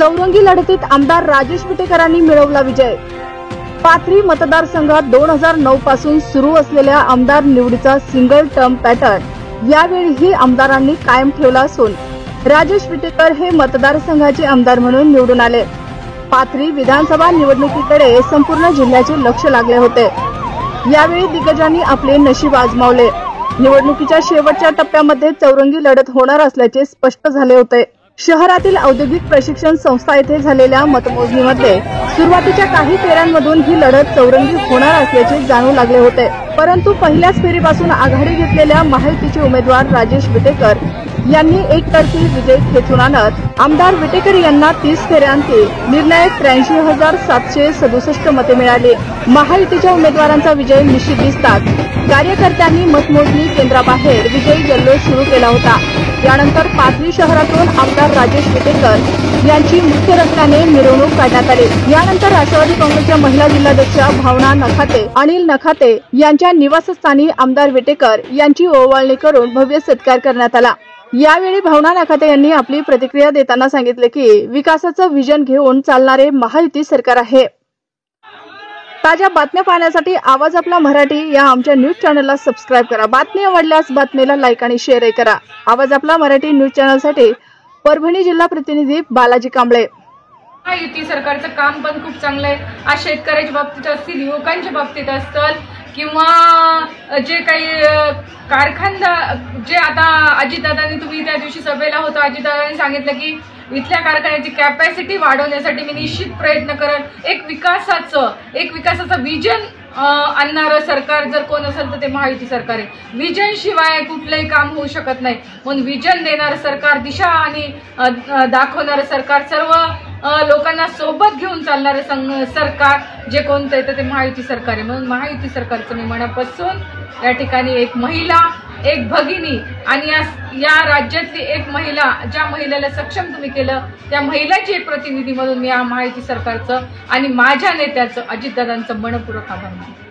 चौरंगी लढतीत आमदार राजेश विटेकरांनी मिळवला विजय। पाथरी मतदारसंघात 2009 पासून सुरू असलेल्या आमदार निवडीचा सिंगल टर्म पॅटर्न यावेळीही आमदारांनी कायम ठेवला असून राजेश विटेकर हे मतदारसंघाचे आमदार म्हणून निवडून आले। पाथरी विधानसभा निवडणुकीकडे संपूर्ण जिल्ह्याचे लक्ष लागले होते। यावेळी दिग्गजांनी आपले नशीब आजमावले। निवडणुकीच्या शेवटच्या टप्प्यामध्ये चौरंगी लढत होणार असल्याचे स्पष्ट झाले होते। शहरातील औद्योगिक प्रशिक्षण संस्था येथे झालेल्या मतमोजणीमध्ये सुरुवातीच्या काही फेऱ्यांमधून ही लढत चौरंगी होणार असल्याचे जाणू लागले होते, परंतु पहिल्याच फेरीपासून आघाडी घेतलेल्या महायुतीचे उमेदवार राजेश विटेकर यांनी एकतर्फी विजय खेचून आणत आमदार विटेकर यांना 30 फेऱ्यांची निर्णायक 83,767 मते मिळाली। महायुतीच्या उमेदवारांचा विजय निश्चित दिसताच कार्यकर्त्यांनी मतमोजणी केंद्राबाहेर विजयी जल्लोष सुरू केला होता। यानंतर पाथरी शहरातून आमदार राजेश विटेकर यांची मुख्य रस्त्याने मिरवणूक काढण्यात आली। यानंतर राष्ट्रवादी काँग्रेसच्या महिला जिल्हाध्यक्षा भावना नखाते, अनिल नखाते यांच्या निवासस्थानी आमदार विटेकर यांची ओवाळणी करून भव्य सत्कार करण्यात आला। यावेळी भावना नखाते यांनी आपली प्रतिक्रिया देताना सांगितले की विकासाचं विजन घेऊन चालणारे महायुती सरकार आहे। ताज्या बातम्या पाहण्यासाठी आवाज आपला मराठी या आमच्या न्यूज चॅनलला सबस्क्राइब करा। बातमी आवडल्यास बातमीला लाईक आणि शेअर करा। आवाज आपला मराठी न्यूज चॅनलसाठी परभणी जिल्हा प्रतिनिधी बालाजी कांबळे। युती सरकारचं काम पण खूप चांगलं आहे। आज शेतकऱ्याच्या बाबतीत असतील, युवकांच्या बाबतीत असतील किंवा जे काही कारखानदार जे आता अजितदादांनी तुम्ही त्या दिवशी सभेला होता, अजितदादांनी सांगितलं की इथल्या कारखान्याची कॅपॅसिटी वाढवण्यासाठी मी निश्चित प्रयत्न करेन। एक विकासाचं विजन आणणारं सरकार जर कोण असेल तर ते महायुती सरकार आहे। विजन शिवाय कुठलंही काम होऊ शकत नाही। म्हणून विजन देणारं सरकार, दिशा आणि दाखवणारं सरकार, सर्व लोकांना सोबत घेऊन चालणारं सरकार जे कोणतं आहे ते महायुती सरकार आहे। म्हणून महायुती सरकारचं मी मनापासून या ठिकाणी एक महिला, एक भगिनी आणि या राज्यातली एक महिला, ज्या महिलेला सक्षम तुम्ही केलं त्या महिलाची एक प्रतिनिधी म्हणून मी या महायुती सरकारचं आणि माझ्या नेत्याचं अजितदादांचं मनपूर्वक आभार मानते।